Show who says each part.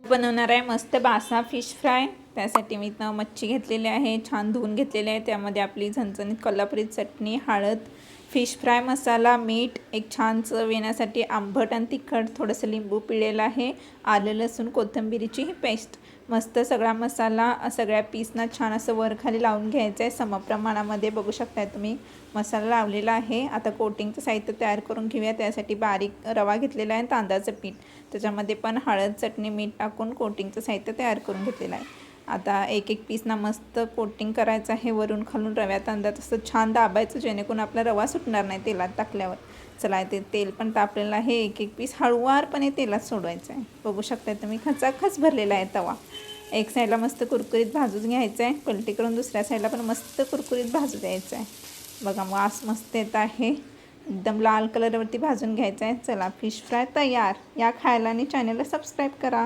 Speaker 1: बनवणार आहे मस्त बासा फिश फ्राय। त्यासाठी मी इथं मच्छी घेतलेली आहे, छान धुवून घेतलेली आहे। त्यामध्ये आपली झणझणीत कोल्हापुरी चटणी, हळद, फिश फ्राय मसाला, मीठ, एक छान चव येण्यासाठी आंबट आणि तिखट, थोडंसं लिंबू पिळलेलं आहे, आलं लसूण कोथिंबीरची ही पेस्ट, मस्त सगळा मसाला सगळ्या पीसना छान असं वर खाली लावून घ्यायचं आहे। समप्रमाणामध्ये बघू शकताय तुम्ही मसाला लावलेला आहे। आता कोटिंगचं साहित्य तयार करून घेऊया। त्यासाठी बारीक रवा घेतलेला आहे, तांदळाचं पीठ, त्याच्यामध्ये पण हळद, चटणी, मीठ टाकून कोटिंगचं साहित्य तयार करून घेतलेलं आहे। आता एक एक पीसना मस्त कोटिंग करायचं आहे, वरून खालून रव्या तांदळात असं छान दाबायचं जेणेकरून आपला रवा सुटणार नाही तेलात टाकल्यावर। चला ते तेल पण तापलेलं आहे, एक एक पीस हळूवारपणे तेलात सोडवायचं आहे। बघू शकता तुम्ही खचाखच भरलेला आहे तवा। एक साईडला मस्त कुरकुरीत भाजून घ्यायचं आहे, पलटी करून दुसऱ्या साईडला पण मस्त कुरकुरीत भाजू द्यायचं आहे। बघा वास मस्त येत आहे, एकदम लाल कलरवरती भाजून घ्यायचं आहे। चला फिश फ्राय तयार, या खायला आणि चॅनलला सबस्क्राईब करा।